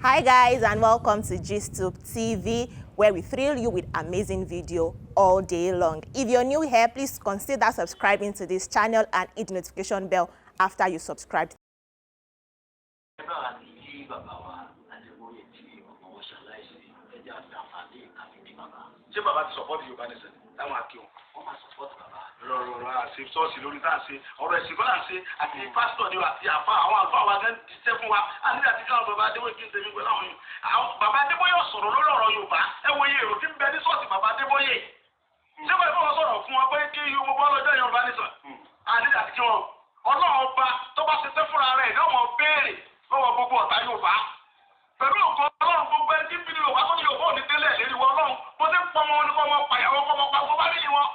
Hi guys, and welcome to GistTube TV, where we thrill you with amazing video all day long. If you're new here, please consider subscribing to this channel and hit the notification bell after you subscribe. Ṣé bàbá ti support Yorùbá nation táwọn akí wọn? Wọ́n máa support bàbá. Rọrùn àṣẹ ṣọ́ọ̀ṣì lórí tá à ń ṣe ọ̀rọ̀ ẹ̀sìn kọ́ là ń ṣe àti pásítọ̀ ni àti àfa àwọn àlùfáà wa gan ti ṣẹ́ fún wa àti àti káwọn bàbá Adébóyè kí n tẹ̀lé pẹ̀lú àwọn yìí. Àwọn bàbá Adébóyè sọ̀rọ̀ lórí ọ̀rọ̀ Yorùbá ẹ wo iye èrò tí ń bẹ ní ṣọ́ọ̀ṣì bàbá Adébóyè. Ṣé bàbá wọn sọ̀rọ̀ fún wọn pé kí Yorùbá bọ́ lọ́jọ́ Yorùbá nation? Àti àti kí wọn Ọlọ́run ọba tó bá ṣe ṣẹ́ fúnra rẹ̀ yóò mọ̀ béèrè lọ́wọ́ gbogbo ọ̀tá Yorùbá. Pẹ̀lú nǹkan Ọlọ́run gbogbo ẹni tí ń bí Yorùbá tó ní Yorùbá ò ní tẹ́lẹ̀ lérí wọn Ọlọ́run bó ṣe ń pọmọ wọn ní kọ́ ọmọ pàyàwó kọ́ ọmọ pàgbọ́ bá níyì wọn.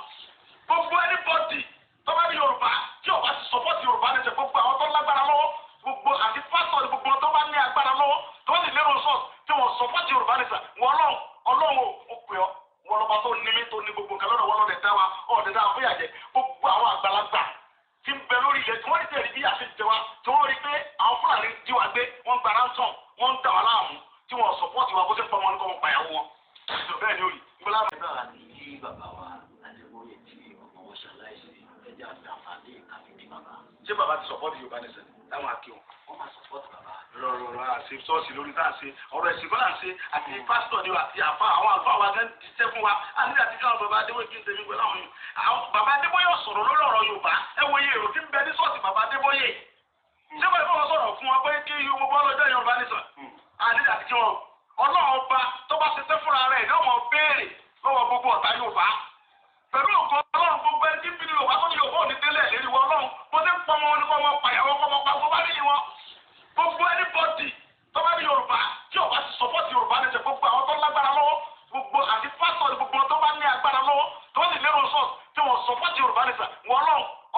Gbogbo ẹni bọ́dì tó bá ní Yorùbá tí ọba ti sọpọ́tì Yorùbá ní ṣe gbogbo àwọn tó lágbára lọ́wọ́ gbogbo àti pásítọ̀ ní gbogbo tó bá ní agbára lọ́wọ́ tó bá sì lérò sọ́ọ̀sì tí wọ́n sọpọ́tì Yorùbá ní ṣe wọ́n Ọlọ́run ò pè ọ́ wọ́n lọ́ba tó ní mí tó ní gbogbo nǹkan lọ́dọ̀ wọ́n lọ́dẹ̀ dá wa ọ̀dẹ̀ dá fún ìyàjẹ́ gbogbo àwọn àgbàlagbà tí ń bẹ lórí ilẹ̀ tí wọ́n rí tẹ̀lé bí àṣẹ jẹ wa tí wọ́n rí pé àwọn Fúlàní jí wa gbé wọ́n gba ransom wọ́n ń dà wá láàmú tí wọ́n sọpọ́tì wa bó ṣe ń pọ̀ wọn ní kọ́ wọn pàyàwó wọn. Bẹ́ẹ̀ ni ó rí ìgbọ́lá mi. Náà ni kí bàbá wa Adébóyè tí ọmọ wọn ṣaláìsí ẹjẹ àtàfàdé káfíńdé bàbá. Ṣé bàbá ti support Yorùbá nation táwọn akí wọn? Wọ́n máa support bàbá. Rọrùn àṣẹ ṣọ́ọ̀ṣì lórí tá à ń ṣe ọ̀rọ̀ ẹ̀sìn kọ́ là ń ṣe àti pásítọ̀ ni àti àfa àwọn àlùfáà wa gan ti ṣẹ́ fún wa àti àti káwọn bàbá Adébóyè kí n tẹ̀lé pẹ̀lú àwọn yìí. Àwọn bàbá Adébóyè sọ̀rọ̀ lórí ọ̀rọ̀ Yorùbá ẹ wo iye èrò tí ń bẹ ní ṣọ́ọ̀ṣì bàbá Adébóyè. Ṣé bàbá wọn sọ̀rọ̀ fún wọn pé kí Yorùbá bọ́ lọ́jọ́ Yorùbá nation? Àti àti kí wọn Ọlọ́run ọba tó bá ṣe ṣẹ́ fúnra rẹ̀ yóò mọ̀ béèrè lọ́wọ́ gbogbo ọ̀tá Yorùbá. Pẹ̀lú nǹkan Ọlọ́run gbogbo ẹni tí ń bí Yorùbá tó ní Yorùbá ò ní tẹ́lẹ̀ lérí wọn Ọlọ́run bó ṣe ń pọmọ wọn ní kọ́ ọmọ pàyàwó kọ́ ọmọ pàgbọ́ bá níyì wọn. Gbogbo ẹni bọ́dì tó bá ní Yorùbá tí ọba ti sọpọ́tì Yorùbá ní ṣe gbogbo àwọn tó lágbára lọ́wọ́ gbogbo àti pásítọ̀ ní gbogbo tó bá ní agbára lọ́wọ́ tó bá sì lérò sọ́ọ̀sì tí wọ́n sọpọ́tì Yorùbá ní ṣe wọ́n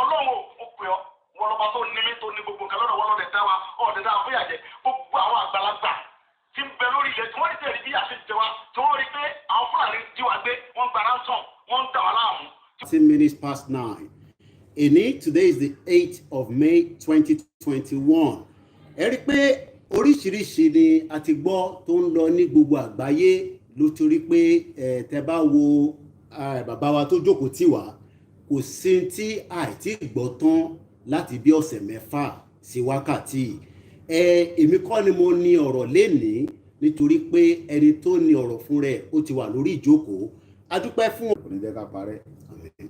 Ọlọ́run ò pè ọ́ wọ́n lọ́ba tó ní mí tó ní gbogbo nǹkan lọ́dọ̀ wọ́n lọ́dẹ̀ dá wa ọ̀dẹ̀ dá fún ìyàjẹ́ gbogbo àwọn àgbàlagbà tí ń bẹ lórí ilẹ̀ tí wọ́n rí tẹ̀lé bí àṣẹ jẹ wa tí wọ́n rí pé àwọn Fúlàní jí wa gbé wọ́n gba ransom wọ́n ń dà wá láàmú. 9:10. Today is the 8th of May 2021. Ẹ rí pé oríṣiríṣi ni a ti gbọ́ tó ń lọ ní gbogbo àgbáyé ló ti rí pé tẹ́ bá wo bàbá wa tó jókòó tì wá kò sí tí àìtí gbọ́ tán láti bí ọ̀sẹ̀ mẹ́fà sí wákàtí. Èmi kọ́ ni mo ní ọ̀rọ̀ lénìí nítorí pé ẹni tó ní ọ̀rọ̀ fún rẹ̀ ó ti wà lórí ìjókòó. A dúpẹ́ fún. Kò ní jẹ́ ká parẹ́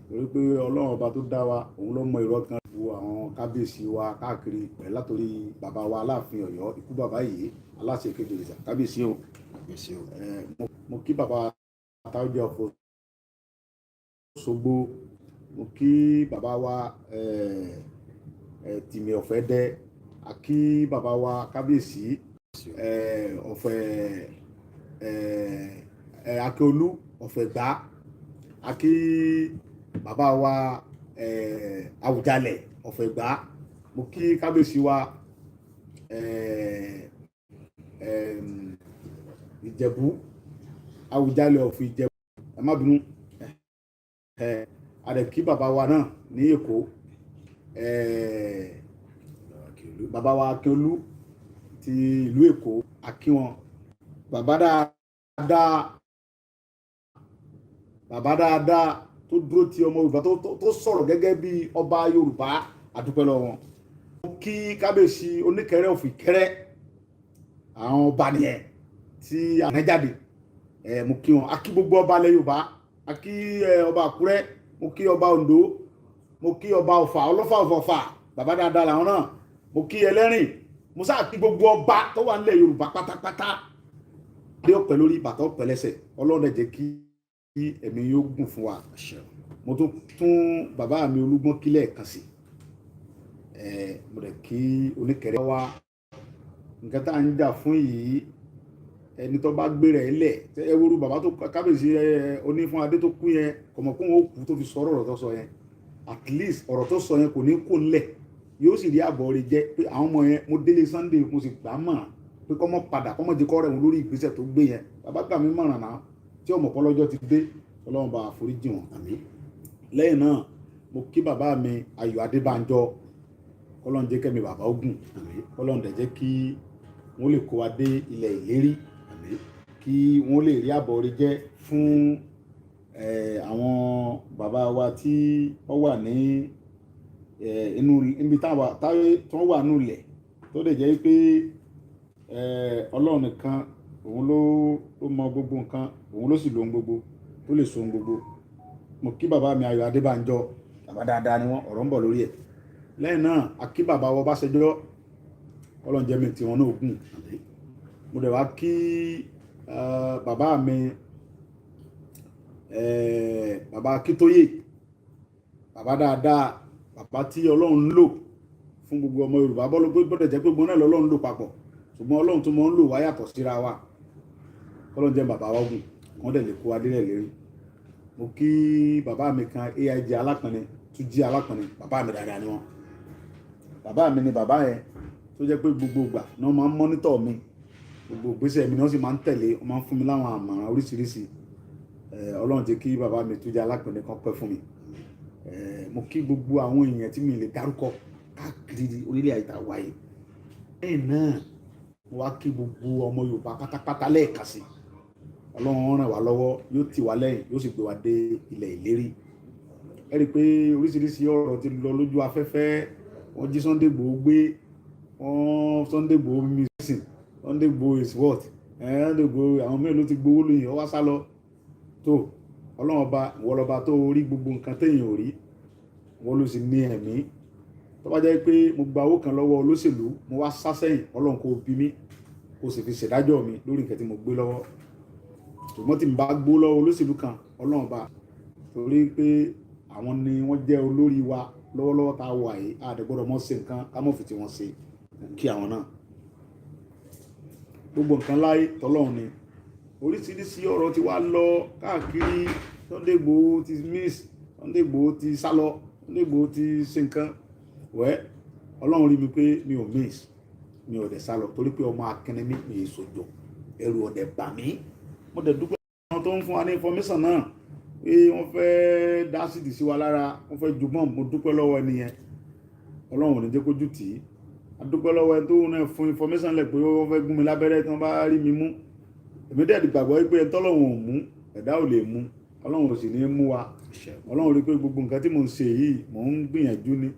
torí pé Ọlọ́run ọba tó dá wa òun ló mọ irọ́ kan wo àwọn kábíyèsí wa káàkiri pẹ̀lú látòrí bàbá wa Aláàfin Ọ̀yọ́ ikú bàbá yìí aláṣẹ kéde ìjà kábíyèsí o. Mo kí bàbá Táójẹ́ ọ̀fọ̀ Ṣògbó, mo kí bàbá wa Tìmì Ọ̀fẹ́ dẹ́, a kí bàbá wa kábíyèsí Ọ̀fẹ́ Akíolú Ọ̀fẹ́ gbá, a kí bàbá wa Àwùjalẹ̀ Ọ̀fẹ́ gbá, mo kí kábíyèsí wa Ìjẹ̀bú Àwùjalẹ̀ Ọ̀fẹ́ Ìjẹ̀bú ẹ má bínú a dẹ̀ kí bàbá wa náà ní Èkó bàbá wa Akíolú ti ìlú Èkó, a kí wọn. Bàbá dáadáa tó dúró ti ọmọ Yorùbá tó sọ̀rọ̀ gẹ́gẹ́ bí ọba Yorùbá, a dúpẹ́ lọ́wọ́ wọn. Mo kí kábíyèsí Oníkẹrẹ of Ìkẹrẹ àwọn ọba nìyẹn tí àná jáde, mo kí wọn. A kí gbogbo ọba ilẹ̀ Yorùbá, a kí ọba Àkúrẹ́, mo kí ọba Oǹdó, mo kí ọba Ọ̀fà Ọlọ́fà Ọ̀fà, bàbá dáadáa làwọn náà. Mo kí Ẹlẹ́rìn, mo sáà kí gbogbo ọba tó wà nílẹ̀ Yorùbá pátápátá. Dé ọ̀pẹ lórí bàtà ọ̀pẹ lẹ́sẹ̀, Ọlọ́run ẹ jẹ́ kí ẹ̀mí yóò gùn fún wa. Mo tún bàbá mi Olúgbọ́n kílẹ̀ kan sí, mo dẹ̀ kí Oníkẹrẹ wa. Nǹkan tá à ń jà fún yìí ẹni tó bá gbé rẹ̀ lẹ̀ ẹ wo bàbá tó kábíyèsí Onífúnadé tó kú yẹn kọ̀mọ̀kún ó kú tó fi sọ̀rọ̀ ọ̀rọ̀ tó sọ yẹn, at least ọ̀rọ̀ tó sọ yẹn kò ní kó ńlẹ̀, yóò sì rí àbọ̀ rẹ̀ jẹ́ pé àwọn ọmọ yẹn mo délé Sunday mo sì gbà mọ̀ pé kọ́mọ padà kọ́mọ jẹ́ kọ́ rẹ̀ wọn lórí ìgbésẹ̀ tó gbé yẹn. Bàbá gbà mí mọ̀ràn náà tí ọmọ pọ́lọ́jọ́ ti dé, Ọlọ́run bá àforíjì wọn. Àmín. Lẹ́yìn náà mo kí bàbá mi Ayọ̀ Adébánjọ, Ọlọ́run jẹ́ kẹ́mi bàbá ogun, Ọlọ́run dẹ̀ jẹ́ kí wọ́n lè kó wa dé ilẹ̀ ìlérí kí wọ́n lè rí àbọ̀ orí jẹ́ fún àwọn bàbá wa tí wọ́n wà ní inú ibi tí wọ́n wà nínú ilẹ̀ tó lè jẹ́ pé Ọlọ́run nìkan òun ló mọ gbogbo nǹkan, òun ló sì lo ohun gbogbo tó lè so ohun gbogbo. Mo kí bàbá mi Ayọ̀ Adébánjọ, bàbá dáadáa ni wọ́n, ọ̀rọ̀ ń bọ̀ lórí ẹ̀. Lẹ́yìn náà a kí bàbá wa Ọbásanjọ́, Ọlọ́run jẹ́ mi tí wọn náà gùn. Mo dẹ̀ wá kí bàbá mi bàbá Akíntóyè, bàbá dáadáa, bàbá tí Ọlọ́run ń lò fún gbogbo ọmọ Yorùbá gbọ́dọ̀ jẹ́ pé gbogbo náà lọ́lọ́run lò papọ̀, ṣùgbọ́n Ọlọ́run tó mọ́ ń lò wá yàtọ̀ síra wa. Ọlọ́run jẹ́ bàbá wa gùn, wọ́n dẹ̀ lè kó adélẹ̀ lérí. Mo kí bàbá mi kan AIG Alápẹ̀nẹ, Túnjí Alápẹ̀nẹ, bàbá mi dáadáa ni wọ́n. Bàbá mi ni bàbá yẹn tó jẹ́ pé gbogbo ìgbà ni wọ́n máa ń mọ́nítọ̀ mi, gbogbo ìgbésẹ̀ mi ni wọ́n sì máa ń tẹ̀lé, wọ́n máa ń fún mi láwọn àmọ̀ràn oríṣiríṣi. Ọlọ́run jẹ́ kí bàbá mi Túnjí Alápẹ̀nẹ kan pẹ́ fún mi. Mo kí gbogbo àwọn èèyàn tí mi lè dárúkọ káàkiri orílẹ̀ ayé wáyé. Lẹ́yìn náà mo wá kí gbogbo ọmọ Yorùbá pátápátá lẹ́ẹ̀kan sí. Ọlọ́run ràn wá lọ́wọ́, yóò tì wá lẹ́yìn, yóò sì gbé wa dé ilẹ̀ ìlérí. Ẹ rí i pé oríṣiríṣi ọ̀rọ̀ ti lọ lójú afẹ́fẹ́. Wọ́n jí Sunday Igboho gbé, wọ́n Sunday Igboho missing, Sunday Igboho is what? Sunday Igboho àwọn mẹ́rin ló ti gbowó lóyìn, ó wá sá lọ. Tó Ọlọ́run ọba, ìwọ lọba tó rí gbogbo nǹkan téèyàn ò rí, wọ́n ló sì ní ẹ̀mí. Tó bá jẹ́ pé mo gba owó kan lọ́wọ́ olóṣèlú, mo wá sá sẹ́yìn, Ọlọ́run kò bí mi, kò sì fi ṣèdájọ́ mi lórí nǹkan tí mo gbé lọ́wọ́. Ṣùgbọ́n tí n bá gbó lọ́wọ́ olóṣèlú kan, Ọlọ́run ọba, torí pé àwọn ni wọ́n jẹ́ olórí wa lọ́wọ́lọ́wọ́ tá a wà yìí, a dẹ̀ gbọ́dọ̀ mọ́ ṣe nǹkan ká mọ́ fi tí wọ́n ṣe kí àwọn náà. Gbogbo nǹkan láyé tọ́lọ́run ni. Oríṣiríṣi ọ̀rọ̀ ti wá lọ káàkiri. Sunday Igboho ti miss, Sunday Igboho ti sálọ, Sunday Igboho ti ṣe nǹkan. Ọlọ́run rí mi pé mi ò miss, mi ò dẹ̀ sálọ torí pé ọmọ akẹni mi ì sòjò, ẹrù ọ̀dẹ̀ bà mí. Mo dẹ̀ dúpẹ́ àwọn tó ń fún wa ní information náà pé wọ́n fẹ́ dá sídìí sí wa lára, wọ́n fẹ́ ju bọ́ọ̀mù. Mo dúpẹ́ lọ́wọ́ ẹni yẹn, Ọlọ́run ò ní jẹ́ kójú tì í. A dúpẹ́ lọ́wọ́ ẹni tó náà fún information lẹ̀ pé wọ́n fẹ́ gún mi lábẹ́rẹ́ tí wọ́n bá rí mi mú. Èmi dẹ̀ gbàgbọ́ pé ẹni tọ́lọ́run ò mú, ẹ̀dá ò lè mú, Ọlọ́run ò sì ní mú wa. Ọlọ́run rí pé gbogbo nǹkan tí mò ń ṣe yìí mò ń gbìyànjú ni.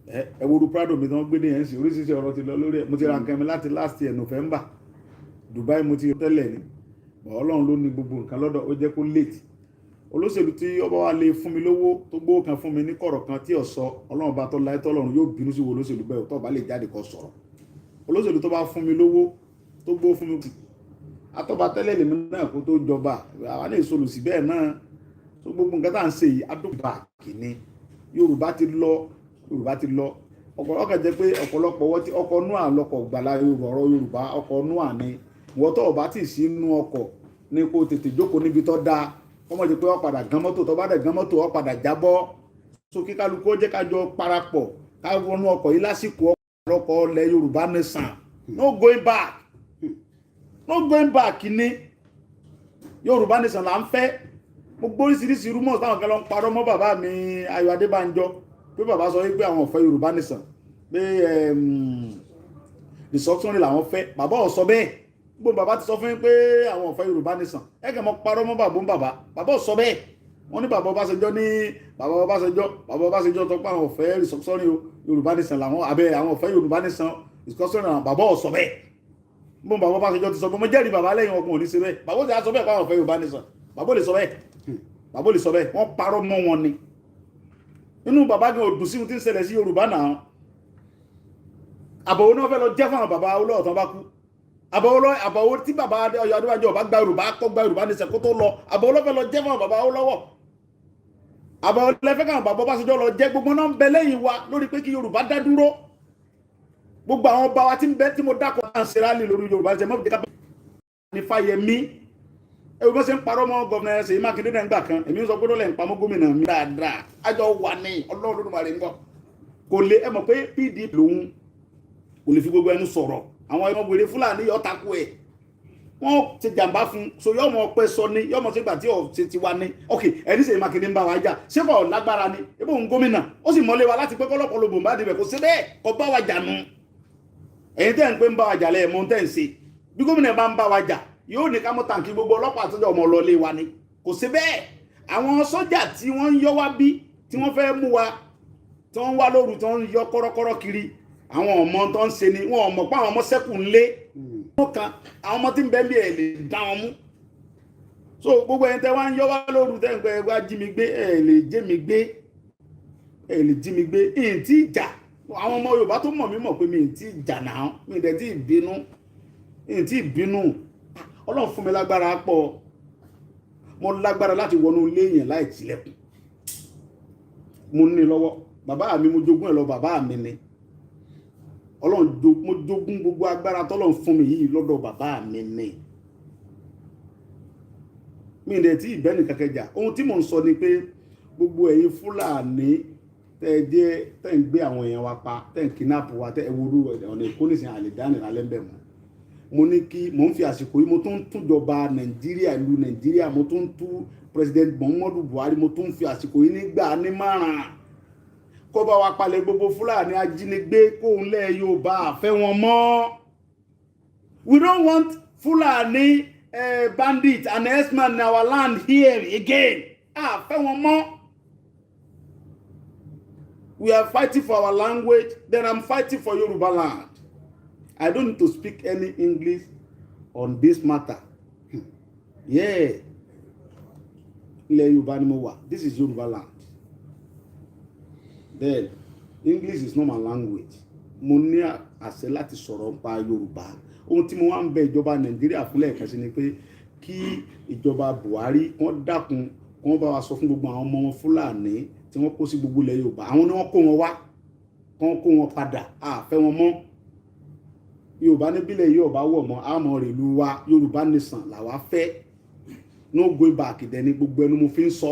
Ẹ wo ru Prado mi tí wọ́n gbé ní ẹ̀sìn, oríṣiríṣi ọ̀rọ̀ ti lọ lórí ẹ̀. Mo ti ra nǹkan mi láti last year November, Dubai mo ti tẹ́lẹ̀ ni. Ọlọ́run ló ní gbogbo nǹkan lọ́dọ̀, ó jẹ́ kó late. Olóṣèlú tí ọba wa lè fún mi lówó tó gbówó kan fún mi ní kọ̀rọ̀ kan tí ọ̀sọ́, Ọlọ́run bá tọ́ láyé tọ́lọ́run yóò bínú sí wo olóṣèlú bẹ́ẹ̀ tó bá lè jáde kó sọ̀rọ̀. Olóṣèlú tó bá fún mi lówó tó gbówó fún mi, atọ́ba tẹ́lẹ̀ lèmi náà kó tó jọba, àwọn náà ìsolù sí bẹ́ẹ̀ náà. tó gbogbo nǹkan tá à ń ṣe yìí adóba kìíní. Yorùbá ti lọ ọ̀pọ̀lọpọ̀ jẹ́ pé ọ̀pọ̀lọpọ̀ ọkọ̀ nú àlọ́kọ̀ gbàlá ọ̀rọ̀ Yorùbá ọkọ̀ nú àní wọ́n tó ọba tí ì sí inú ọkọ̀ ní kó tètè jókòó níbi tó dáa wọ́n mọ̀ jẹ́ pé ó padà gán mọ́tò tó bá dẹ̀ gán mọ́tò ó padà jábọ́. So kí kálukú ó jẹ́ ká jọ parapọ̀ ká wọnú ọkọ̀ yìí lásìkò ọkọ̀ ilẹ̀ Yorùbá nation. No going back ni Yorùbá nation là ń fẹ́. Mo gbọ́ oríṣiríṣi rumors táwọn kan lọ ń parọ́ mọ́ bàbá mi Ayọ̀ Adébánjọ pé bàbá sọ wípé àwọn ò fẹ́ Yorùbá nation pé restructuring làwọn fẹ́. Bàbá ò sọ bẹ́ẹ̀. Gbogbo bàbá ti sọ fún yín pé àwọn ò fẹ́ Yorùbá nation. Ẹ kàn mọ́ parọ́ mọ́ bàbá ò sọ bẹ́ẹ̀. Wọ́n ní bàbá Ọbásanjọ́ tó pé àwọn ò fẹ́ restructuring Yorùbá nation làwọn àbẹ́ àwọn ò fẹ́ Yorùbá nation restructuring làwọn. Bàbá ò sọ bẹ́ẹ̀. Gbogbo bàbá Ọbásanjọ́ ti sọ pé mo jẹ́rìí bàbá lẹ́yìn ọkùnrin ò ní ṣe bẹ́ẹ̀. Bàbá ò sì á sọ bẹ́ẹ̀ pé àwọn ò fẹ́ Yorùbá nation. Bàbá ò lè sọ bẹ́ẹ̀. Wọ́n parọ́ mọ́ wọn ni. Inú bàbá gan òdùn sí ohun tí ń ṣẹlẹ̀ sí Yorùbá náà. Àbọ̀wọ́ náà fẹ́ lọ jẹ́ fún àwọn bàbá olóò tán bá kú. Àbọ̀wọ́ tí bàbá Ayọ̀ Adébánjọ bá gba Yorùbá nation kó tó lọ. Àbọ̀wọ́ ló fẹ́ lọ jẹ́ fún àwọn bàbá olówó. Àbọ̀wọ́ lẹ́fẹ́ káwọn bàbá Ọbásanjọ́ lọ jẹ́ gbogbo náà ń bẹ lẹ́yìn wa lórí pé kí Yorùbá dá dúró. Gbogbo àwọn ọba wa tí ń bẹ tí mo dákọ̀ náà ń ṣe rálì lórí Yorùbá nation mọ́ ní Fáyẹmí. Ẹ̀rù bọ́ ṣe ń parọ́ mọ́ gọ́ọ̀nà Ṣèyí Mákindé náà nígbà kan èmi ń sọ pé lọ́lẹ̀ ń pamọ́ gómìnà mi dáadáa àjọ wà ní Ọlọ́run Olódùmarè ń gbọ́ kò lè ẹ mọ̀ pé PDP lòun kò lè fi gbogbo ẹnu sọ̀rọ̀ àwọn ọmọ wèrè Fúlàní yọ takú ẹ̀ wọ́n ti jàǹbá fún so yọ ọmọ ọpẹ sọ ni yọ ọmọ sígbà tí ọ̀ ṣe ti wá ní ok ẹni Ṣèyí Mákindé ń bá wa jà ṣé kò lágbára ni ebó òun gómìnà ó sì mọ́lé wa láti pé kọ́lọ́pọ̀ lo bòǹbá dibẹ̀ kò sí bẹ́ẹ̀ kò bá wa jà nù ẹ̀yin tẹ́ ń pé ń bá wa jà lẹ́yìn mọ́ tẹ́ ń ṣe bí gómìnà bá ń bá wa jà yóò ní ká mọ́ tàǹkì gbogbo ọlọ́pàá àtọ́jọ́ ọmọ ọlọ́lé wa ni kò sí bẹ́ẹ̀ àwọn sọ́jà tí wọ́n ń yọ wá bí tí wọ́n fẹ́ mú wa tí wọ́n ń wá lóru tí wọ́n ń yọ kọ́rọ́kọ́rọ́ kiri àwọn ọmọ tó ń ṣe ni wọn ò mọ̀ pé àwọn ọmọ sẹ́kù ń lé kan àwọn ọmọ tí ń bẹ́ẹ̀ bí ẹ̀ lè dá wọn mú so gbogbo ẹni tẹ́ wá ń yọ wá lóru tẹ́ ń pẹ́ wá jí mi gbé ẹ̀ lè jẹ́ mi gbé ẹ̀ lè jí mi gbé ìyìn tí ìjà àwọn ọmọ Yorùbá tó mọ̀ mí mọ̀ pé mi ìyìn tí ìjà náà mi ìdẹ̀ tí ìbínú ìyìn tí ìbínú Ọlọ́run fún mi lágbára pọ̀ mo lágbára láti wọnú ilé yẹn láì tilẹ̀kùn mo ní lọ́wọ́ bàbá mi mo jogún ẹ̀ lọ bàbá mi ni Ọlọ́run mo jogún gbogbo agbára tọ́lọ́run fún mi yìí lọ́dọ̀ bàbá mi ni mi ìdẹ̀ tí ìbẹ́ni kẹkẹjà ohun tí mò ń sọ ni pé gbogbo ẹ̀yin Fúlàní tẹ́ ń gbé àwọn èèyàn wa pa tẹ́ ń kidnap wa tẹ́ ewúrú ọ̀nà ìkónísìn àlèdánì lálẹ́ ń bẹ̀ mọ́ mo ní kí mo ń fi àsìkò yìí mo tún ń túnjọba Nàìjíríà ìlú Nàìjíríà mo tún ń tú President Muhammadu Buhari mo tún ń fi àsìkò yìí nígbà ní márùn kó bá wa palẹ̀ gbogbo Fúlàní ajínigbé kóun lẹ̀ Yorùbá àfẹ́ wọn mọ́ we don't want Fúlàní bandit and herdsmen in our land here again àfẹ́ wọn mọ́. We are fighting for our language, then I'm fighting for Yoruba land. I don't need to speak any English on this matter. Yeah. Ilẹ̀ Yorùbá ni mo wà. This is Yoruba land. Then, English is not my language. Mo ní àṣẹ láti sọ̀rọ̀ nípa Yorùbá. Ohun tí mo wá ń bẹ ìjọba Nàìjíríà fún lẹ́ẹ̀kan sí ni pé kí ìjọba Buhari wọ́n dákun wọ́n bá wa sọ fún gbogbo àwọn ọmọ Fúlàní tí wọ́n kó sí gbogbo ilẹ̀ Yorùbá àwọn ni wọ́n kó wọn wá kán kó wọn padà àfẹ́ wọn mọ́ Yorùbá níbílẹ̀ Yorùbá wọ̀ mọ́ àmọ́ rẹ̀ ìlú wa Yorùbá nation làwa fẹ́ no going back dẹni gbogbo ẹnu mo fi ń sọ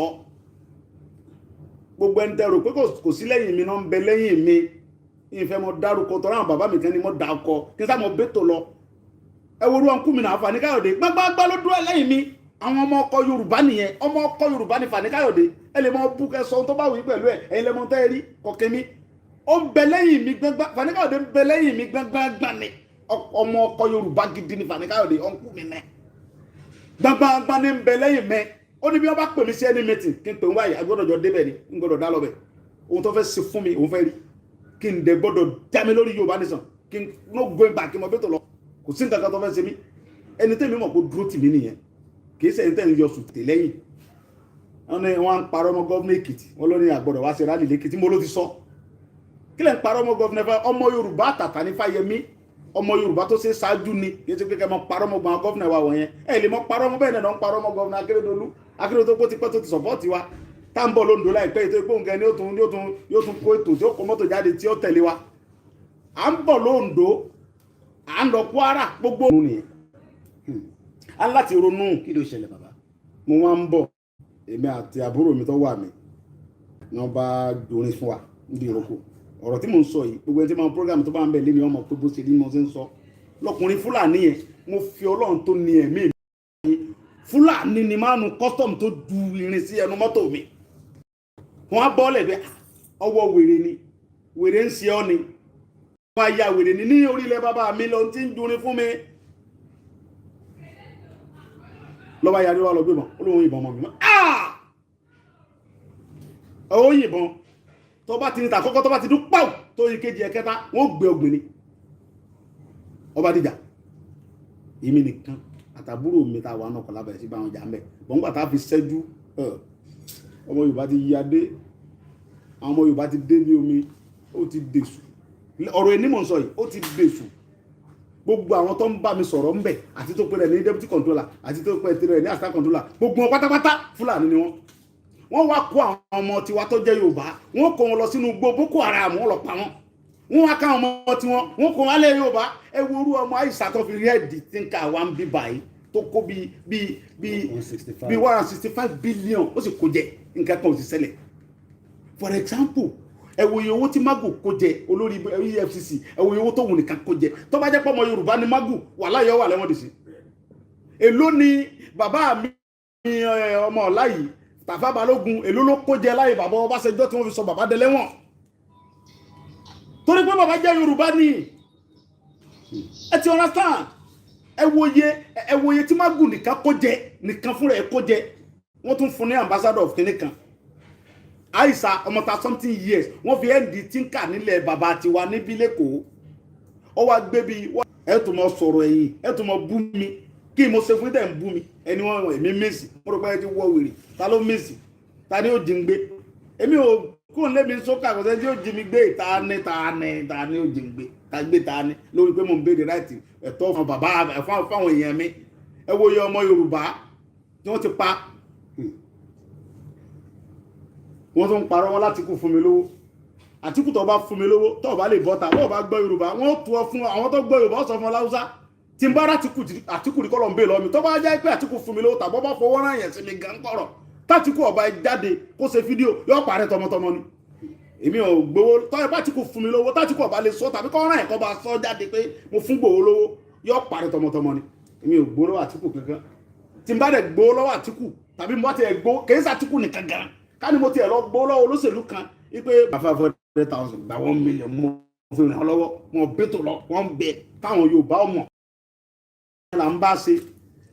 gbogbo ẹni tẹrù pé kò sí lẹ́yìn mi náà ń bẹ lẹ́yìn mi ìfẹ́ mo dárúkọ tọ́ra àwọn bàbá mi kan ni mo dá ọkọ kí n sá mo bẹ́tò lọ ẹ wo orú ọ̀nkú mi náà Fani Káyọ̀dé gbágbágbá ló dúró lẹ́yìn mi àwọn ọmọ ọkọ Yorùbá nìyẹn ọmọ ọkọ Yorùbá ni Fani Káyọ̀dé ẹ lè mọ bú kẹ sọ tó bá wí pẹ̀lú ẹ ẹ̀yin lè mọ tẹ́ rí kọ̀kẹ́ mi ó ń bẹ lẹ́yìn mi gbẹ́ngbá Fani Káyọ̀dé ń bẹ lẹ́yìn mi gbẹ́ngbá ni ọmọ ọkọ Yorùbá gidi ni Fani Káyọ̀dé ọ̀nkú mi mẹ́ gbẹ́ngbá ni ń bẹ lẹ́yìn mẹ́ ó ní bí wọ́n bá pè mí sí ẹni mẹ́tì kí n pè ń wáyé agbọ́dọ̀ jọ débẹ̀ ni ń gbọ́dọ̀ dá lọ́bẹ̀ ohun tó fẹ́ ṣe fún mi òun fẹ́ rí kí n dẹ̀ gbọ́dọ̀ já mi lórí Yorùbá nìsan kí n no going back kí n mọ bẹ́tò lọ kò sí nǹkan kan tó fẹ́ ṣe mí ẹni tẹ́mi mọ̀ kó dúró tì mí nìyẹn kì í ṣe ẹni tẹ́ ń yọ sùtè lẹ́yìn wọ́n ní wọ́n ń parọ́ mọ́ gọ́ọ̀nà Èkìtì wọ́n ló ní àgbọ̀dọ̀ wá sí rálì lẹ́kìtì mo ló ti sọ kí lẹ́ ń parọ́ mọ́ gọ́ọ̀nà fẹ́ ọmọ Yorùbá àtàtà ní Fáyẹmí ọmọ Yorùbá tó ṣe ṣáájú ni kì í ṣe pé kẹ́ mọ́ parọ́ mọ́ gbọ́n gọ́ọ̀nà wa wọ̀nyẹn ẹ̀ lè mọ́ parọ́ mọ́ bẹ́ẹ̀ náà ń parọ́ mọ́ gọ́ọ̀nà Akérédolú tó ti pẹ́ tó ti sọ̀pọ́ọ̀tì wa tá ń bọ̀ lóńdó láìpẹ́ ètò ìgbóhùnkẹ́ ni yóò tún kó ètò tí ó kó mọ́tò jáde tí ó tẹ̀lé wa à ń bọ̀ lóńdó à ń lọ Kwara gbogbo nìyẹn a láti ronú kí ló ṣẹlẹ̀ bàbá. mo wá ń bọ̀ èmi àti àbúrò mi tó wà mí ni wọ́n bá dorin fún wa níbi ìrókò ọ̀rọ̀ tí mo ń sọ yìí gbogbo ẹni tí mo program tó bá ń bẹ̀ lé ní ọmọ pé bó ṣe ní mo ṣe ń sọ lọkùnrin Fúlàní yẹn mo fi Ọlọ́run tó ní ẹ̀mí mi Fúlàní ni máa nu custom tó du irin sí ẹnu mọ́tò mi wọ́n á bọ́ọ̀lẹ̀ pé ọwọ́ wèrè ni wèrè ń ṣe ọ́ ni wọ́n á ya wèrè ni ní orílẹ̀ bàbá mi lọ tí ń durin fún mi lọ́wọ́ yarí wá lọ gbé mọ́ olóhun ìbọn mọ́ mi mọ́ ó yìnbọn tó bá ti ní ta kọ́kọ́ tó bá ti dún pàù tó yí kejì ẹ̀kẹta wọ́n gbé ọgbìn ni ọba dìjà èmi nìkan àtàbúrò mi ta wà náà kọ̀ lábẹ̀rẹ̀ sí báwọn jà ń bẹ̀ bọ́ngbà tá fi ṣẹ́jú ọmọ Yorùbá ti yíadé àwọn ọmọ Yorùbá ti dé ní omi ó ti dèṣù ọ̀rọ̀ ẹni mò ń sọ yìí ó ti dèṣù gbogbo àwọn tó ń bá mi sọ̀rọ̀ ń bẹ̀ àti tó pẹ́ rẹ̀ ní deputy controller àti tó pẹ́ rẹ̀ ní assistant controller gbogbo wọn pátápátá Fúlàní ni wọ́n wá kó àwọn ọmọ tiwa tó jẹ́ Yorùbá wọ́n kó wọn lọ sínú igbó Boko Haram wọ́n lọ pa wọ́n wá ká ọmọ tiwọn wọ́n kó wọn lé Yorùbá ẹ wo orú ọmọ Àìsà tó fi rí ẹ̀dì tí ń ka wa ń bí báyìí tó kó bí 165 billion ó sì kó jẹ nǹkan kan ò sì ṣẹlẹ̀ for example ẹ wo iye owó tí Magu kó jẹ olórí EFCC ẹ wo iye owó tó wù nìkan kó jẹ tó bá jẹ́ pé ọmọ Yorùbá ni Magu wà láyọ̀ wà lẹ́wọ̀n dì sí èló ni bàbá mi ọmọ ọ̀la yìí Tafa Balógun èló ló kó jẹ láyé bàbá Ọbásanjọ́ tí wọ́n fi sọ bàbá dẹlẹ́wọ̀n torí pé bàbá jẹ́ Yorùbá ni ẹ ti understand ẹ wo iye tí Magu nìkan kó jẹ nìkan fúnra ẹ kó jẹ wọ́n tún fún ní ambassador of kìnìún kan Aisha ọmọ ta something years wọ́n fi ẹ̀ǹdì tínkà nílẹ̀ bàbá tiwa níbí lẹ́kọ̀ọ́ ọ wá gbé bí ẹ tún mọ sọ̀rọ̀ ẹ̀yìn ẹ tún mọ bú mi kí mo ṣe fún dẹ̀ ń bú mi ẹni wọ́n èmi mèsì mo rò pé ẹ ti wọ́ wèrè ta ló mèsì ta ni ó jí ń gbé èmi ò kó lé mi sókà kò sẹ́ni tí ó jí mi gbé ta ni ó jí ń gbé ta gbé ta ni lórí pé mo ń béèrè láti ẹ̀tọ́ fún bàbá fáwọn èèyàn mi ẹ wo iye ọmọ Yorùbá tí wọ́n ti pa wọ́n tún parọ́ wọn láti kú fún mi lówó Àtíkù tó bá fún mi lówó tó bá lè bọ́ta wọ́n bá gbọ́ Yorùbá wọ́n tú ọ fún àwọn tó gbọ́ Yorùbá sọ fún Láúsá tí n bá Àtíkù rí kọ́lọ̀ ń bè lọ mi tó bá jẹ́ pé Àtíkù fún mi lówó tàbọ́ bá fọwọ́ rán yẹn sí mi gan kọ̀rọ̀ tÁtíkù ọba jáde kó ṣe fídíò yóò parẹ́ tọmọtọmọ ni èmi ò gbowó tó bá Àtíkù fún mi lówó tÁtíkù ọba lè sọ tàbí kọ́ rán ẹ̀kọ́ bá sọ jáde pé mo fún gbowó lówó yóò parẹ́ tọmọtọmọ ni èmi ò gbowó lọ́wọ́ Àtíkù kankan tí n bá dẹ̀ gbowó lọ́wọ́ Àtíkù tàbí mo bá tiẹ̀ gbowó kì í ṣe Àtíkù nìkan gan ká ní mo tiẹ̀ lọ gbowó lọ́wọ́ olóṣèlú kan wípé 500,000 gba 1 million mo fi ràn lọ́wọ́ wọn bẹ́tò lọ wọn bẹ káwọn Yorùbá ọmọ là ń bá ṣe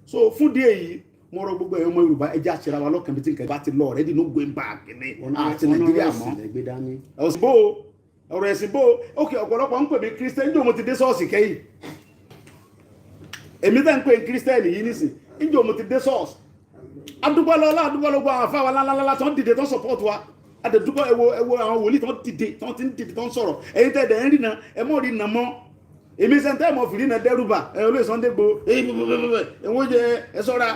so fún díẹ̀ yìí mo rọ gbogbo ẹ̀yọ́ ọmọ Yorùbá ẹjẹ́ àṣẹra wa lọ́kàn bí tí nǹkan bá ti lọ ọ̀rẹ́dì ló gbé ń bá àkẹ́lẹ́ àti Nàìjíríà mọ́ ọ̀rọ̀ ẹ̀sìn bó ókè ọ̀pọ̀lọpọ̀ ń pè mí Christian jò mo ti dé ṣọ́ọ̀ṣì kẹ́yìn èmi tẹ́ ń pè Christian yìí nísìn ìjọ mo ti dé ṣọ́ọ̀ṣì adúgbọ́lọ́lá adúgbọ́lọ́gbọ́ àwọn afáwa lálálálá tó ń dìde tó ń support wa adẹ̀dúgbọ́ ẹwọ àwọn wòlíì tó ń dìde tó ń dìde tó ń sọ̀rọ̀ ẹ̀yin tẹ́ẹ̀dẹ̀ ń rìnà ẹ mọ́ rìnà mọ́ èmi sẹ́ńtẹ́ mọ́ fi rìnà dẹ́rùbà olóyè Sunday Igboho ẹ̀wọ́n jẹ ẹ sọ́ra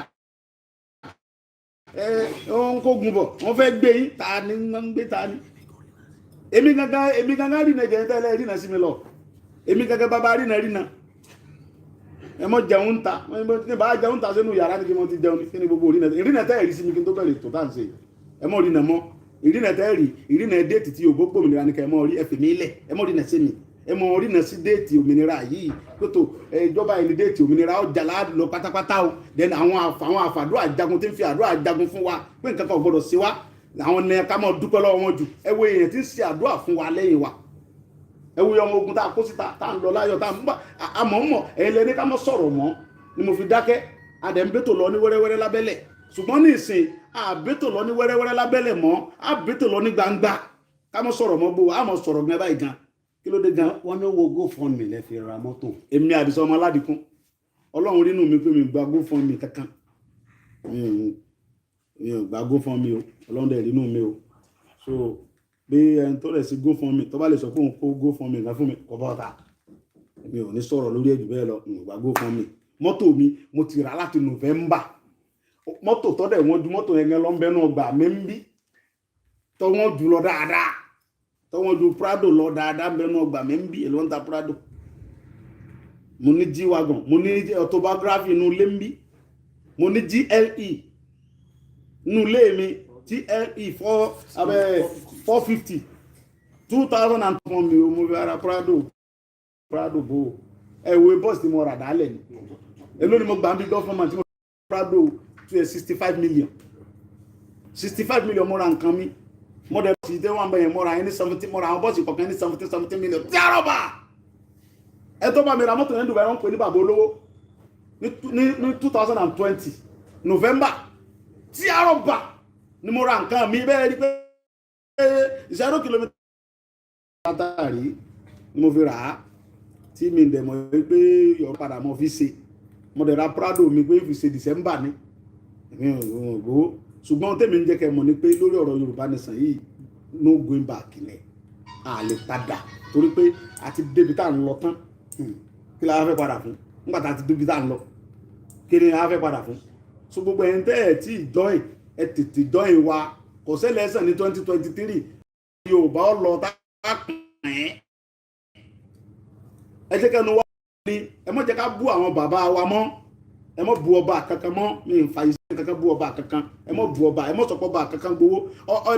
wọ́n kó gun bọ̀ wọ́n fẹ́ gbé yín ta ni wọ́n ń gbé ta ni èmi gangan rìnà jẹ́ tẹ́lẹ̀ rìnà sí mi lọ èmi gangan bàbá rìnà ẹ mọ jẹun ta ní bá jẹun ta sínú yàrá ní kí wọ́n ti jẹun kí ni gbogbo ìrìnà tẹ́ẹ̀rí sí mi kí n tó bẹ̀rẹ̀ tó tà ń ṣe ẹ mọ rìnà mọ́ ìrìnà tẹ́ẹ̀rí ìrìnà déètì tí ògbó gbòmìnira ní ká ẹ mọ rí ẹfẹ̀ mi lẹ̀ ẹ mọ rìnà sí mi ẹ mọ rìnà sí déètì òmìnira yìí kótó ìjọba ẹni déètì òmìnira ó jà lọ pátápátá o then àwọn àfàdúrà jagun tí ń fi àdúrà jagun fún wa pé nǹkan kan gbọdọ̀ sí wa àwọn ní ká mọ dúpẹ́ lọ́wọ́ wọn jù ẹ wo èèyàn tí ń ṣe àdúrà fún wa lẹ́yìn wa ẹ wo ọmọ ogun tá a kó síta tá a ń lọ láyọ̀ tá a ń bá àmọ́ ẹ̀yìn lẹ́ni ká mọ́ sọ̀rọ̀ mọ́ ni mo fi dákẹ́ àdẹ̀mbétò lọ ní wẹ́rẹ́wẹ́rẹ́ lábẹ́lẹ̀ ṣùgbọ́n ní ìsìn àbétò lọ ní wẹ́rẹ́wẹ́rẹ́ lábẹ́lẹ̀ mọ́ àbétò lọ ní gbangba ká mọ́ sọ̀rọ̀ mọ́ gbowó àmọ́ sọ̀rọ̀ gan báyìí gan kí ló dé gan. wọ́n ní wo GoFundMe lẹ́ fi ra mọ́tò. èmi Àdìsá ọmọ Aládìkún Ọlọ́run rínú mi pé mi gba GoFundMe kankan mi ò gba GoFundMe o Ọlọ́run dẹ̀ rínú mi o so bí ẹni tó rẹ̀ sí GoFundMe tó bá lè sọ pé òun kó GoFundMe kan fún mi kọ́ bá ọ̀tá mi ò ní sọ̀rọ̀ lórí ẹ̀jù bẹ́ẹ̀ lọ ìgbà GoFundMe mọ́tò mi mo ti rà láti November mọ́tò tó dẹ̀ wọ́n ju mọ́tò yẹn gan lọ́nbẹ́ náà gbà mí ń bí tó wọ́n jù lọ dáadáa tó wọ́n ju Prado lọ dáadáa bẹ́ẹ̀ náà gbà mí ń bí èlò ń ta Prado mo ní G-Wagon mo ní autobiography inú ilé ń bí mo ní GLE inú ilé mi GLE 450 2000 mi o mo fi ara Prado bò ẹ̀wọ̀ bọ́ọ̀sì tí mo rà dálẹ̀ ni èló ni mo gbà ń bí gọ́fọ́mà tí mo Prado 65 million 65 million mo ra nǹkan mi mo dẹ̀ bọ́ọ̀sì tí wọ́n bẹ̀yẹn mo ra ẹni 70 mo ra àwọn bọ́ọ̀sì kọ̀ọ̀kan ní 17 million tí a rọ̀bà ẹ tó bá mi ra mọ́tò ní Dubai wọ́n pè ní bàbá olówó ní 2020 November tí a rọ̀bà ni mo ra nǹkan mi bẹ́ẹ̀ rí pé 0 kìlómítà látàrí ni mo fi rà á tí mi dẹ̀ mọ̀ pé yọ padà mọ́ fi ṣe mo dẹ̀ ra Prado mi pé fi ṣe December ní èmi ò gbó ṣùgbọ́n tèmi ń jẹ́ kẹ́ mọ̀ ní pé lórí ọ̀rọ̀ Yorùbá Nation yìí no going back ilẹ̀ a lè padà torí pé a ti débi tá à ń lọ tán kí la fẹ́ padà fún nígbà tá a ti débi tá à ń lọ kí ni a fẹ́ padà fún so gbogbo ẹ̀yin tẹ́ ẹ̀ tí join ẹ tètè join wa kò ṣẹlẹ̀ ẹ̀sán ní 2023 Yorùbá ó lọ tá a pín ẹ jẹ́ kẹ́nu wá ní ẹ mọ́ jẹ́ ká bú àwọn bàbá wa mọ́ ẹ mọ́ bú ọba kankan mọ́ mi ń fa iṣẹ́ kankan bú ọba kankan ẹ mọ́ bú ọba ẹ mọ́ sọpọ̀ ọba kankan gbowó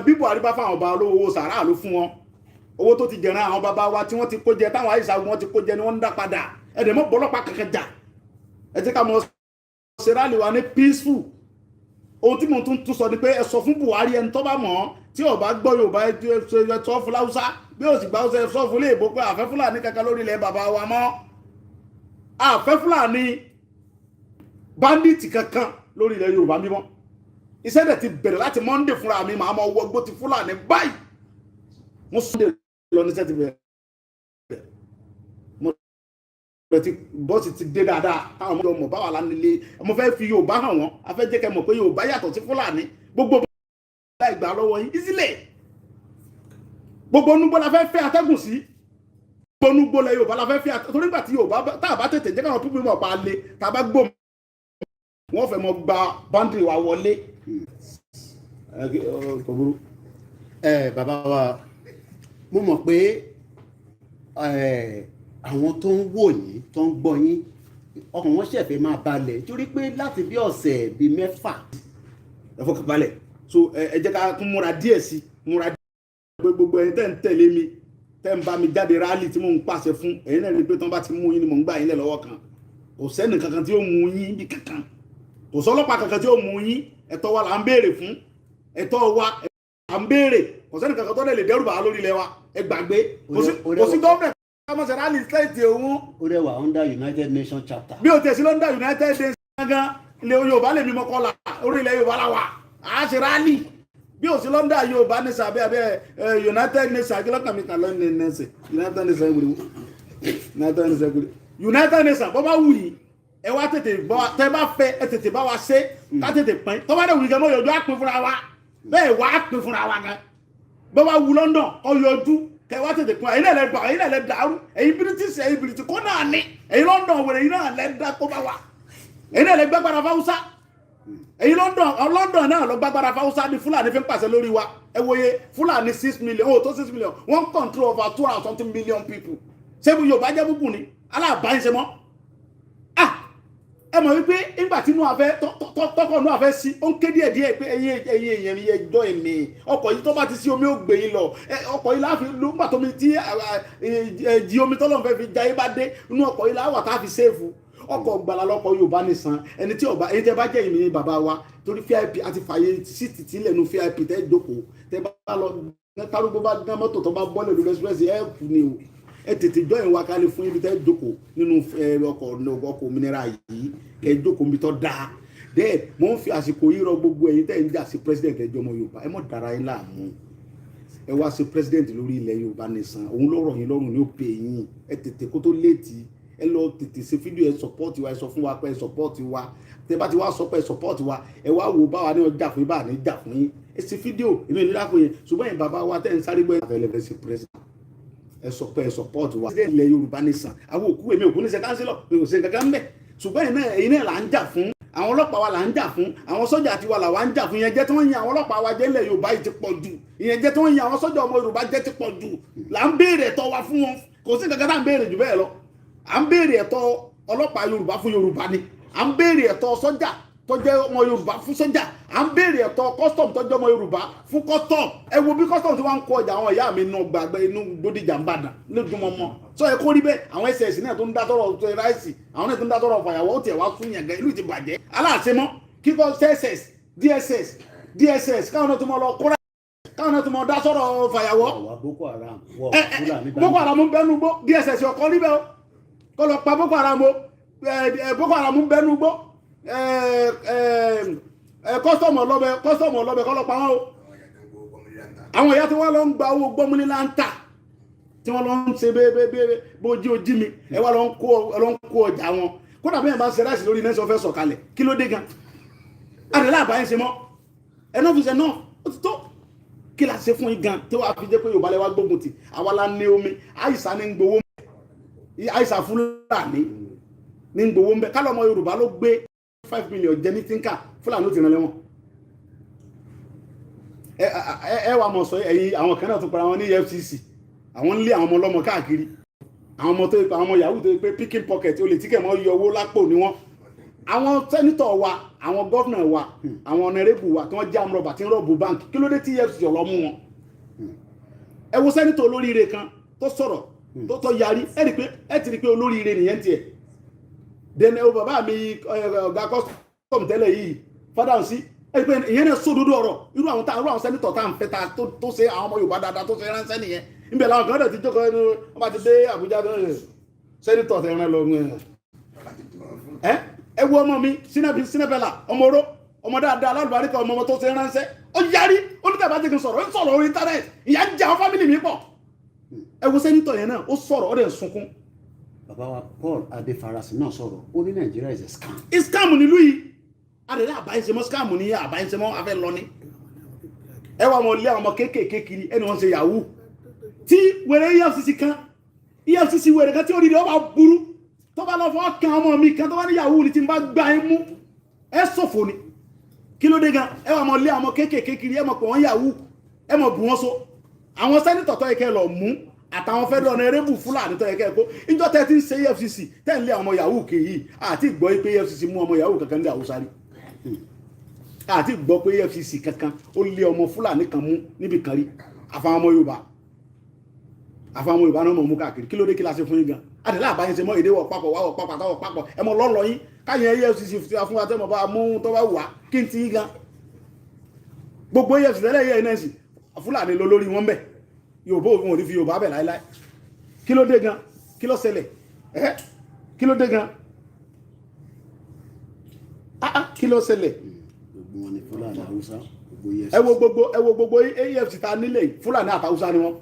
bí Buhari bá fáwọn ọba olówó owó sàrà ló fún wọn owó tó ti jẹran àwọn bàbá wa tí wọ́n ti kó jẹ táwọn àìsàn wọn ti kó jẹ ni wọ́n ń dá padà ẹ dẹ̀ mọ́ bọ́lọ́pàá kankan jà ẹ jẹ́ ká mọ́ ṣe rálì wa ní peaceful ohun tí mo tún sọ ni pé ẹ sọ fún Buhari ẹni tó bá mọ̀ tí ó bá gbọ́ Yorùbá ẹ sọ fún Láúsá bí ó sì gbà ó sọ fún léèbó pé àfẹ́ Fúlàní kankan lórí ilẹ̀ bàbá wa mọ́ àfẹ́ Fúlàní bandit kankan lórí ilẹ̀ Yorùbá mímọ́ iṣẹ́ dẹ̀ ti bẹ̀rẹ̀ láti Monday fúnra mi màá mọ wọgbó ti Fúlàní báyìí mo Sunday lọ ní iṣẹ́ ti bẹ̀rẹ̀ bọ́ọ̀sì ti dé dáadáa táwọn ọmọdé ọmọ báwa lánilé ọmọ fẹ́ fi Yorùbá hàn wọ́n a fẹ́ jẹ́ kẹ́ mọ̀ pé Yorùbá yàtọ̀ sí Fúlàní gbogbo láì gbà lọ́wọ́ yín ìsílẹ̀ gbogbo onúgbó la fẹ́ fẹ́ atẹ́gùn sí gbogbo onúgbó la Yorùbá la fẹ́ fẹ́ torí nígbà tí Yorùbá tá a bá tètè jẹ́ káwọn pípín mọ̀ pa lé tá a bá gbó wọ́n fẹ́ mọ gba báńdìrì wa wọlé. Bàbá wa mo mọ̀ pé àwọn tó ń wò yín tó ń gbọ́ yín ọkàn wọn ṣẹ̀fẹ̀ máa balẹ̀ torí pé láti bí ọ̀sẹ̀ bíi 6 ẹ fọkàn balẹ̀ so ẹ jẹ́ ká tún múra díẹ̀ sí múra díẹ̀ pé gbogbo ẹ̀yin tẹ́ ń tẹ̀lé mi tẹ́ ń bá mi jáde rálì tí mò ń pàṣẹ fún ẹ̀yin náà ní pé tí wọ́n bá ti mú yín ni mò ń gbà yín lẹ̀ lọ́wọ́ kan kò sẹ́ni kankan tí ó mú yín bí kankan kò sọ́lọ́pàá kankan tí ó mú yín ẹ̀tọ́ wa là ń béèrè fún ẹ̀tọ́ wa là ń béèrè kò sẹ́ni kankan tó lè dẹ́rù bàá lórí ilẹ̀ wa ẹ gbàgbé kò sí gọ́ọ̀mẹ̀ kámọ́sẹ̀ rálì sẹ́ẹ̀tì òun. ó rẹ̀ wà under United Nations chapter. bí o tẹ̀ sí under United Nations gangan ilẹ̀ Yorùbá lè mímọ́ kọ́ la orí ilẹ̀ Yorùbá la wà á ṣe rálì bí o sí London Yorùbá ní sàbẹ̀ abẹ́ United Nations akílọ́kàn mi kàn lọ́nà nẹ́sẹ̀ United Nations gbèrú United Nations bọ́ bá wù yìí ẹ wá tètè bọ́ tẹ bá fẹ́ ẹ tètè bá wa ṣe ká tètè pín tó bá dẹ̀ wù yìí gan mọ́ yọjú á pín fúnra wa bẹ́ẹ̀ wá á pín fúnra wa gan bọ́ bá wù London ọ yọjú kẹ wá tètè pín ẹ̀yin náà lẹ gbà ẹ̀yin náà lẹ dàrú ẹ̀yin British ẹ̀yin British kó náà ní ẹ̀yin London wẹ̀rẹ̀ ẹ̀yin náà lẹ dá kó bá wa ẹ̀yin náà lẹ gbàgbára fáwùsá èyí London náà lọ gbàgbára fáwùsá ní Fúlàní fi ń pàṣẹ lórí wa ẹ wòye Fúlàní 6 million tó 6 million wọ́n control over 200 something million people ṣé Yorùbá jẹ́ búkú ni aláàbáyé ṣe mọ́ ẹ mọ̀ wípé nígbà tí inú afẹ́ tọkọ̀ inú afẹ́ sí ó ń ké díẹ̀ díẹ̀ pé ẹ̀yin èèyàn mi ẹjọ́ èmi ọkọ̀ yìí tó bá ti sí omi ó gbé yín lọ ọkọ̀ yìí láàfin ló ń gbà tómi tí jí omi tọ́lọ́ fẹ́ fi jayé bá dé inú ọkọ̀ yìí láwà tá a fi séèfù ọkọ̀ gbala lọ́kọ̀ Yorùbá nìsan ẹni tí ọba ẹni tẹ́ bá jẹ́ ìmìnira bàbá wa torí VIP àti fàyè síìtì tí lẹ́nu VIP tẹ́ jókòó tẹ́ bá lọ tárúgbó bá dán mọ́tò tó bá bọ́lẹ̀ lórí express ẹ̀ kù ni o ẹ tètè jọ ìwà kalẹ̀ fún ibi tẹ́ jókòó nínú ọkọ̀ òmìnira yìí kẹ́ jókòó níbi tó dáa dẹ́ẹ̀ mo ń fi àsìkò yìí rọ gbogbo ẹ̀yin tẹ́ ń jà sí president ẹjọ́ ọmọ Yorùbá ẹ mọ̀ dára yín láàmú ẹ wá sí president lórí ilẹ̀ Yorùbá nìsan òun lọ́rọ̀ yín lọ́rùn ní ó pè yín ẹ tètè kó tó léètì ẹ lọ tètè ṣe fídíò ẹ support wa ẹ sọ fún wa pé ẹ support wa tẹ bá ti wá sọ pé ẹ support wa ẹ wá wò báwa ní ọjà fún yín báwa ní jà fún yín ẹ ṣe fídíò èmi ìlú lápò yẹn ṣùgbọ́n yẹn bàbá wa tẹ́ ń sáré gbọ́ ẹ ṣe president ẹ sọ pé ẹ support wa president ilẹ̀ Yorùbá nìsan àwọn òkú èmi òkú ní ṣe kánsílọ̀ mi ò ṣe kankan mẹ́ ṣùgbọ́n ẹ̀yin náà là ń jà fún àwọn ọlọ́pàá wa là ń jà fún àwọn sọ́jà tiwa là wà ń jà fún ìyẹn jẹ́ tí wọ́n yin àwọn ọlọ́pàá wa jẹ́ ilẹ̀ Yorùbá yìí ti pọ̀ jù ìyẹn jẹ́ tí wọ́n yin àwọn sọ́jà ọmọ Yorùbá jẹ́ ti pọ̀ jù là ń béèrè ẹ̀tọ́ wa fún wọn kò sí kankan tá à ń béèrè jù bẹ́ẹ̀ lọ à ń béèrè ẹ̀tọ́ ọlọ́pàá Yorùbá fún Yorùbá ni à ń béèrè ẹ̀tọ́ sọ́jà tó jẹ́ ọmọ Yorùbá fún sọ́jà à ń béèrè ẹ̀tọ́ custom tó jẹ́ ọmọ Yorùbá fún custom ẹ wo bí custom tí wọ́n ń kó ọjà àwọn ìyá mi nù gbàgbé inú Bódìjà ń bàdàn lójúmọmọ sọ ẹ kó rí bẹ́ẹ̀ àwọn SS náà tó ń dá tọrọ tó ráìsì àwọn náà tó ń dá tọrọ fàyàwọ́ ó tiẹ̀ wá fún yàn gan ìlú ti bàjẹ́ aláàṣemọ́ kíkọ́ SS DSS káwọn náà tó mọ lọ kóra káwọn náà tó mọ dá sọ̀rọ̀ fàyàwọ́ Boko Haram Boko Haram ń bẹnu gbó DSS ọkọ rí bẹ́ẹ̀ o kọ́ lọ pa Boko Haram o Boko Haram ń bẹnu gbó kọ́sọ̀mù ọlọ́bẹ kọ́ lọ pa wọn o àwọn ìyá tí wọ́n lọ ń gba owó gbọ́múlé láńtà tí wọ́n lọ ń ṣe bẹ́ẹ̀ bójú ojí mi ẹ wá lọ ń kó ọjà wọn kódà bẹ́ẹ̀ bá ń ṣe ráìsì lórí nẹ́sọ̀ fẹ́ sọ̀kalẹ̀ kí ló dé gan àdàlà àbáyé ṣe mọ́ ẹ̀nà fi ṣe náà ó ti tó kí la ṣe fún yín gan tí wàá fi jẹ́ pé Yorùbá lẹ́wà gbógun tì àwa la ní omi àìsàn ní gbowó àìsàn Fúlàní ní gbowó ń bẹ kálọ̀ ọmọ Yorùbá ló gbé 5 million jẹ ní tínká Fúlàní ó ti rán lẹ́wọ̀n ẹ wà mọ̀ sọ ẹ̀yìn àwọn kan náà tó para wọn ní EFCC àwọn ń lé àwọn ọmọ ọlọ́mọ káàkiri àwọn ọmọ tó yẹ pé àwọn ọmọ yahoo tó yẹ pé picking pocket olè tí kẹ̀ mọ́ yọ owó lápò ní wọn àwọn sẹ́nitọ̀ wa àwọn gọ́fìnà wa àwọn ọ̀nẹ́rẹ́bù wa tí wọ́n jẹ́ àmúrọ̀bà tí ń rọ̀bù báńkì kí ló dé tí EFCC ọ̀lọ́ mú wọn ẹ wo sẹ́nitọ̀ olóríire kan tó sọ̀rọ̀ tó tọ́ yarí ẹ ti rí pé olóríire nìyẹn tiẹ̀ dẹ́nẹ́ o bàbá mi ọ̀gá kọ́sọ̀mù tẹ́lẹ̀ yìí fádàǹsí ẹgbẹ́ ìyẹn náà sódodo ọ̀rọ̀ irú àwọn sẹ́nitọ̀ tá à ń fẹ́ ta tó ṣe àwọn ọmọ Yorùbá dáadáa tó ṣe ránṣẹ́ nìyẹn níbẹ̀ làwọn kan náà ti jókòó ẹnu wọ́n bá ti dé Àbújá sẹ́nitọ̀ tẹ̀ rán lọ ẹ wo ọmọ mi Sinabella ọmọ oró ọmọ dáadáa alálùbáríkà ọmọ tó ṣe ránṣẹ́ ó yarí onítàbá ti kì í sọ̀rọ̀ ó sọ̀rọ̀ orí internet ìyá ń jẹ àwọn fámìlì mi pọ̀ ẹ wo sẹ́nitọ̀ yẹn náà ó sọ̀rọ̀ ó dẹ̀ sunkún. bàbá wa Paul Adéfarasí náà sọ̀rọ̀ ó ní Nàìjíríà is a scam. scam nílùú yìí adẹ̀dẹ̀ àbáyéṣemọ́ scam ní àbáyéṣemọ́ afẹ́ lọ ní. ẹ wá ọmọ ilé àwọn ọmọ kéékèèké kiri ẹni wọ́n ṣe yahoo tí wèrè EFCC wèrè kan tí ó rí rẹ̀ ó bá burú tó bá lọ fọ́ kan ọmọ mi kan tó bá ní yahoo ni tí n bá gbá ẹ mú ẹ ṣòfò ni kí ló dé gan ẹ wá ọmọ ilé àwọn ọmọ kéékèèké kiri ẹ mọ̀ pé wọ́n yahoo ẹ mọ̀ bù wọ́n so àwọn sẹ́nitọ̀ tó yẹ kẹ́ lọ mú àtàwọn fẹ́dọ̀ ọ̀nà erébù Fúlàní tó yẹ kẹ́ kó ìjọ tẹ́ ti ń ṣe EFCC tẹ́ ń lé ọmọ yahoo kìí àti gbọ́ pé EFCC mú ọmọ yahoo kankan ní Haúsá rí àti gbọ́ pé EFCC kankan ó lé ọmọ Fúlàní kan mú níbi kan rí àfàwọn ọmọ Yorùbá náà mọ̀ mú káàkiri kí ló dé kí la ṣe fún yín gan àdìlá àbáyé ṣe mọ́ èdè wọ̀ papọ̀ wà wọ̀ papọ̀ àtàwọ̀ papọ̀ ẹ mọ lọ́lọ́ yín káyẹn EFCC fún wa tẹ́mọ̀ bá mú tó bá wà kí n ti yín gan gbogbo EFCC tẹ́lẹ̀ yẹ iná ẹ̀sìn Fúlàní lọ lórí wọn bẹ̀ Yorùbá òfin òní fi Yorùbá bẹ̀ láíláí kí ló dé gan kí ló ṣẹlẹ̀ kí ló dé gan kí ló ṣẹlẹ̀ gbogbo wọn ni Fúlàní Haúsá ẹ wo gbogbo EFCC ta nílẹ̀ Fúlàní àtàwùsá ni wọn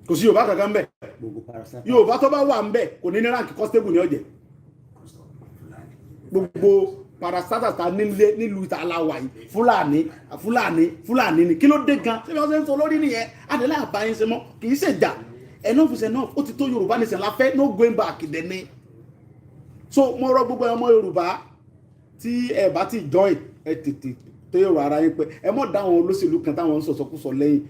kò sí Yorùbá kankan bẹ̀ Yorùbá tó bá wà ń bẹ̀ kò ní ní ránkì constable ní ọ̀jẹ̀ gbogbo parasata ta nílé nílùú ta aláwà yìí Fúlàní ni kí ló dé gan ṣé wọ́n ṣe ń sọ lórí nìyẹn adẹ́lẹ́ àbáyín ṣe mọ́ kì í ṣèjà enough is enough ó ti tó Yorùbá nation la fẹ́ no going back dẹ̀ ni so mo rọ gbogbo ọmọ Yorùbá tí ẹ bá ti join ẹ tètè tó yọrọ ara yín pé ẹ mọ̀ dáwọn olóṣèlú kan táwọn ń sọ̀sọ̀kúsọ lẹ́yìn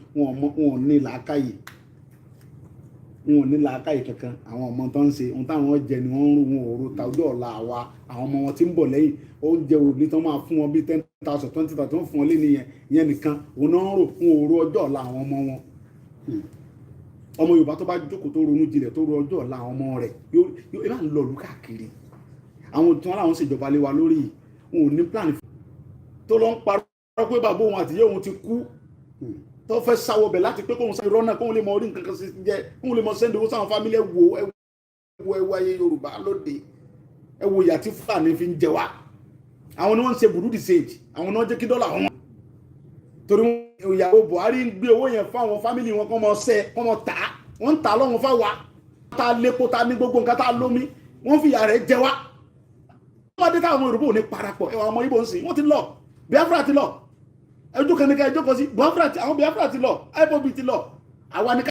wọn ò ní làákàyè kankan àwọn ọmọ tó ń ṣe ohun táwọn jẹ ni wọ́n ń rú wọn òru tàbí ọ̀la àwa àwọn ọmọ wọn tí ń bọ̀ lẹ́yìn oúnjẹ òní tó máa fún wọn bí 10,000 20,000 tó ń fún wọn lé nìyẹn ìyẹn nìkan òun náà ń rò fún òru ọjọ́ ọ̀la àwọn ọmọ wọn ọmọ Yorùbá tó bá jókòó tó ronú jinlẹ̀ tó ro ọjọ́ ọ̀la àwọn ọmọ rẹ̀ yóò máa ń lọ lù káàkiri àwọn tí wọ́n láwọn ṣèjọba lé wa lórí wọn ò ní plan tó lọ ń parọ́ pé bàbá òun àtìyẹ́ òun ti kú tó fẹ́ sáwọ́ bẹ̀ láti pé kóhun sáré rọ́nà kóhun lè mọ orí nǹkan kan sí jẹ́ kóhun lè mọ sẹ́ndì owó sáwọn fámílì ẹwọ ayé Yorùbá lóde ẹwọ ìyà tí Fúlàní fi ń jẹ wá àwọn ni wọ́n ń ṣe burúdi sage àwọn ni wọ́n jẹ́ kí dọ́là wọn torí ìyàwó Buhari ń gbé owó yẹn fún àwọn fámílì wọn kọ́ mọ sẹ́ kọ́ mọ tà wọ́n ń tà lọ́wọ́n fáwa tá a lépo tá a ní gbogbo nǹkan tá a lómi wọ́n fi ìyà rẹ̀ jẹ wá wọ́n dé táwọn Yorùbá ò ní parapọ̀ ẹwà ọmọ Ìgbò ń sìn wọ́n ti lọ Biafra ti lọ ẹjọ́ kan ní ká ẹjọ́ kan sí àwọn Biafra ti lọ IPOB ti lọ àwa ní ká.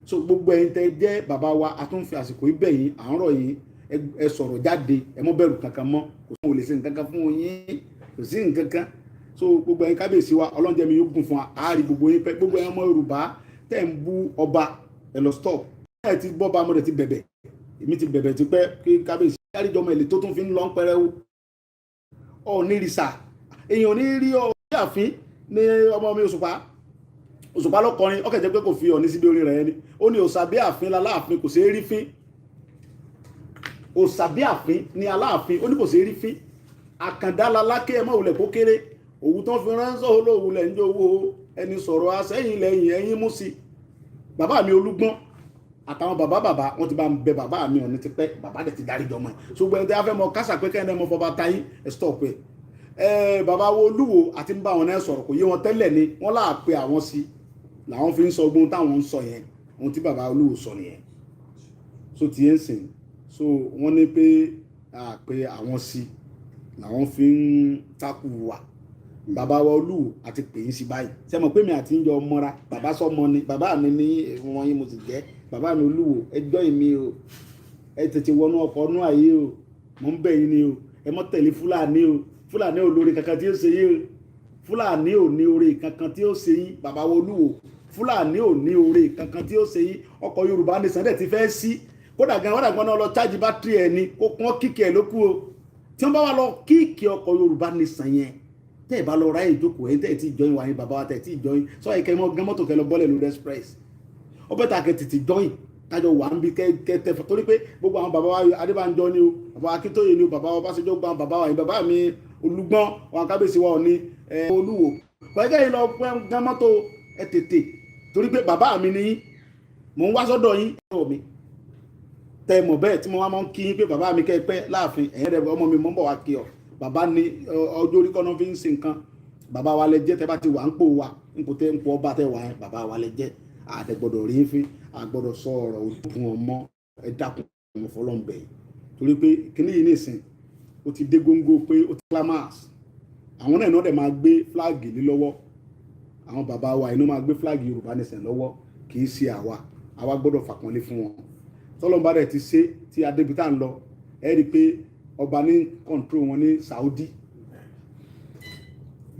so gbogbo ẹ̀yin tẹ́ jẹ́ bàbá wa a tún fi àsìkò ibẹ̀ yín à ń rọ̀ yín ẹ sọ̀rọ̀ jáde ẹ mọ́ bẹ̀rù kankan mọ́ kò sí òun lè ṣe nǹkan kan fún yín kò sí nǹkan kan so gbogbo ẹ̀yin kábíyèsí wa ọlọ́njẹ́ mi yóò gùn fún wa àárí gbogbo yín pẹ́ gbogbo ẹ̀yin ọmọ Yorùbá tẹ́ ń bú ọba ẹ lọ stop ẹ ti bọ́ bá mo rẹ̀ ti bẹ̀bẹ̀ èmi ti bẹ̀bẹ̀ ti pẹ́ kí kábíyèsí káríjọmọ èlé tó tún fi ń lọ ń pẹrẹ ọ ní rìsà èèyàn ní rí ọ àfin ní ọmọ mi Òṣùpá lọkọrin ọkẹ jẹ pé kò fi ọ̀ní síbi orin rẹ̀ ni ó ní òsàbí àfin láláàfin kò ṣeé rí fín òsàbí àfin ní aláàfin ó ní kò ṣeé rí fín àkàndá lalákẹ́ ẹmọ òwúlẹ̀ kó kéré òwú tán fi ránṣọ́ olóòwúlẹ̀ ń jówó ẹni sọ̀rọ̀ asẹ́yìn lẹ́yìn ẹ̀yìn mú sí bàbá mi Olúgbọ́n àtàwọn bàbá wọn ti bá ń bẹ bàbá mi Ọ̀ní ti pẹ́ bàbá dẹ̀ ti darí jọmọ ẹ̀ ṣùgbọ́n ẹni tí a fẹ́ mọ kásà pé kẹ́hìn mọ fọba táyín ẹ̀ stop ẹ̀ bàbá wo Olúwo àti ń bá wọn náà sọ̀rọ̀ kò yé wọn tẹ́lẹ̀ ni wọ́n láà pe àwọn sí làwọn fi ń sọ ogun táwọn ń sọ yẹn ohun tí bàbá Olúwo sọ nìyẹn so ti yẹn sìn so wọ́n ní pé pé àwọn sí làwọn fi ń takù wà bàbá wa Olúwo àti pè yín sí báyìí ṣé mọ̀ pé mi àti ń jọ mọ́ra bàbá sọmọ ni bàbá mi ní wọn yín mo sì jẹ́ bàbá mi Olúwo ẹjọ́ èmi o ẹ tètè wọnú ọkọ̀ ọ̀nù ayé o mò ń bẹ̀ yín ni o ẹ mọ́ tẹ̀lé Fúlàní ò lórí kankan tí ó ṣe yín o Fúlàní ò ní oore kankan tí ó ṣe yín bàbá wa Olúwo Fúlàní ò ní oore kankan tí ó ṣe yín ọkọ̀ Yorùbá nation dẹ̀ ti fẹ́ sí kódà gan wọ́n dàgbọ́n náà lọ chájì bátìrì ẹ̀ ni kó kún kíkì ẹ̀ ló kú o tí wọ́n bá wà lọ kíkì ọkọ̀ Yorùbá nation yẹn tẹ́ ẹ̀ bá lọ ráyè ìjókòó ẹ̀ tẹ́ ẹ̀ tí ìjọyìn wà ní bàbá wa tẹ́ ẹ̀ tí ìjọyìn sọ ẹ̀ kẹ́ mọ́ gán mọ́tò kẹ́ lọ bọ́lẹ̀ lórí express ó bẹ́ẹ̀ ta kẹ́ tètè jọyìn kájọ wà ń bí kẹ́ tẹ́ fọ́ torí pé gbogbo àwọn bàbá wa Adébánjọ ni o bàbá wa Akíntóyè ni o bàbá wa Ọbásanjọ́ gba bàbá wa yìí bàbá mi Olúgbọ́n wọn kábíyèsí wa Ọ̀ní Olúwo pẹ̀lú yìí lọ gán mọ́tò ẹ̀ tètè torí pé bàbá mi ni mò ń wá sọ́dọ̀ yín ẹ̀rọ mi tẹ mọ̀ bẹ́ẹ̀ tí mo wá máa ń kí pé bàbá mi kẹ́ pẹ́ láàfin ẹ̀yìn rẹ̀ ọmọ mi mọ́ ń bọ̀ wá kí ọ bàbá ní ọjọ́ orí kọ́nà fi ń ṣe nǹkan bàbá wa lẹ jẹ́ tẹ bá ti wà ń pò wa ń pò ọba tẹ wà yẹn bàbá wa lẹ jẹ́ àtẹ̀gbọ́dọ̀ rí fi àgbọ́dọ̀ sọ ọ̀rọ̀ òdùnkún ọmọ ẹ dákun ọmọ fọlọ́ǹbẹ̀ torí pé kíní yìí nìsín ó ti dé góńgó pé ó ti clamas àwọn náà dẹ̀ máa gbé fúláàgì lé lọ́wọ́ àwọn bàbá wa iná máa gbé fúláàgì Yorùbá Nation lọ́wọ́ kì í ṣe àwa gbọ́dọ̀ fàpọ́nlé fún wọn tọ́lọ́mbà rẹ̀ ti ṣe tí adébítà ń lọ ẹ rí i pé ọba ní kọ̀ǹtró wọn ní Saudi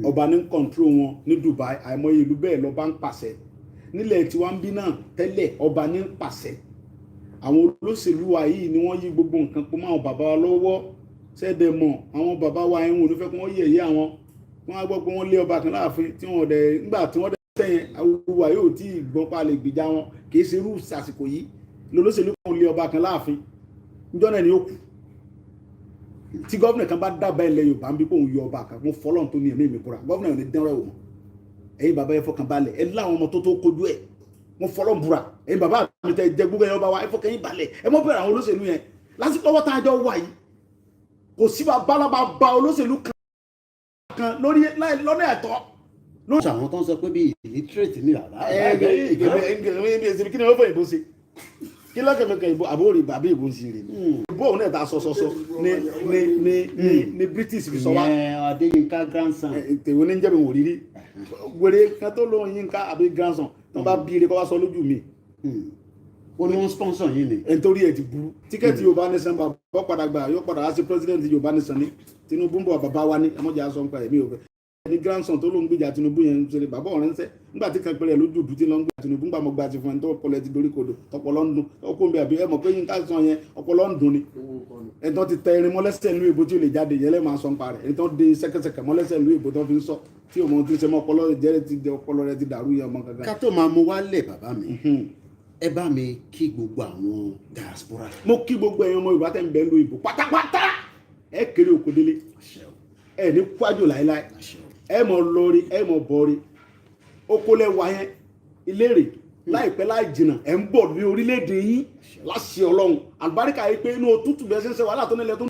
ọba ní kọ̀ǹtró wọn ní Dubai àìmọye ìlú bẹ́ẹ̀ lọ́ba ń pàṣẹ nílẹ̀ tí wọ́n ń bí náà tẹ́lẹ̀ ọba ní pàṣẹ àwọn olóṣèlú wa yìí ni wọ́n yí gbogbo nǹkan pọ̀ mọ́ àwọn bàbá wa lọ́wọ́ sẹ́dẹ̀ mọ̀ àwọn bàbá wa ẹ̀hún olùfẹ́ kí wọ́n yẹ̀yẹ́ àwọn wọ́n á gbọ́ pé wọ́n lé ọba kan láàfin tí wọ́n dẹ̀ nígbà tí wọ́n dẹ̀ tẹ̀yìn àwùwà yóò tí ì gbọ́n pa lè gbèjà wọn kì í ṣe irú àsìkò yìí lọ́lọ́sẹ̀lú kan lé ọba kan láàfin níjọ́ náà ni ó kù tí gọ́vnà kan bá dábàá ilẹ̀ Yorùbá ń bí pé òun yọ ọba kan mo fọlọ́n tó ní ẹ̀mí mi búra gọ́vnà yóò ní dẹ́rẹ́ òun ẹ̀yin bàbá yẹn fọkàn balẹ̀ ẹ láwọn ọmọ tó kojú ẹ̀ mo fọlọ́n búra ẹ̀yin bàbá mi tẹ jẹ gbogbo ẹ̀yin ọba wa ẹ fọkàn yín balẹ̀ ẹ mọ́ bẹ̀rẹ̀ àwọn olóṣèlú yẹn lásìkò ọwọ́ tá a jọ wà yìí kò sí bá olóṣèlú kan lórí lọ́nà ẹ̀tọ́. lóṣù àwọn tó ń sọ pé bí illiterate ní bàbá. kí ni wọ́n fẹ́ ìbò ṣe kí lọ́kẹ̀mẹ́kẹ̀ ìbò àbórí bàbá ìbò ṣe rè ìbò òun náà ta sọ́sọ́sọ́ ní British fi sọ wá. Adéyínká grandson. tèwé ní jẹ́bi wò rírí wèrè kan tó lóun Yínká àbí grandson tó bá bí ire kọ́ wá sọ lójú mi. ó ní wọ́n sponsor yín ni. nítorí ẹ̀ ti burú tíkẹ́ẹ̀tì Yorùbá Nation bá bọ́ padà gbà yóò padà wá sí president Yorùbá Nation ní Tinubu ń bọ̀ bàbá wa ní ẹmọ́jà sọ ń pa ẹ̀mí òfẹ́ ní grandson tó ló ń gbìjà Tinubu yẹn ń ṣeré bàbá ọ̀rẹ́ ń sẹ́ nígbà tí kan pẹ̀lẹ́ lójú òdú tí ló ń gbà Tinubu ńgbà mọ́ gba ti fún ẹni tó ọpọlọ ti dorí kodò ọpọlọ ń dun ọkọ mi àbí ẹ mọ̀ pé Yínká sọ yẹn ọpọlọ ń dun ni ẹni tó ti tẹ irin mọ́lẹ́sẹ̀ ìlú èbó tí ò lè jáde yẹn lẹ́ẹ̀ máa sọ ń pa rẹ̀ ẹni tó de sẹ́kẹsẹkẹ mọ́lẹ́sẹ̀ ìlú èbó tó fi ń sọ tí òun ti ṣe mọ́ ọpọlọ rẹ ti dàrú yẹn ọmọ kankan. ká tó máa mú wálẹ̀ bàbá mi ẹ bá mi kí gbogbo àwọn diaspora. mo kí gbogbo ẹ̀yin ọmọ Yorùbá tẹ́ ń bẹ lu ìbò pátápátá ẹ kéré òkú délé ẹ ní kwájú láéláé ẹ mọ lórí ẹ mọ bọrí okòlẹ wa yẹn ìlérè láìpẹ́ láì jìnnà ẹ ń bọ̀ ní orílẹ̀-èdè yín láṣẹ Ọlọ́run àlùbáríkà yìí pé inú òtútù bẹ́ẹ̀ ṣe ń ṣe wàhálà tó nílẹ̀ tó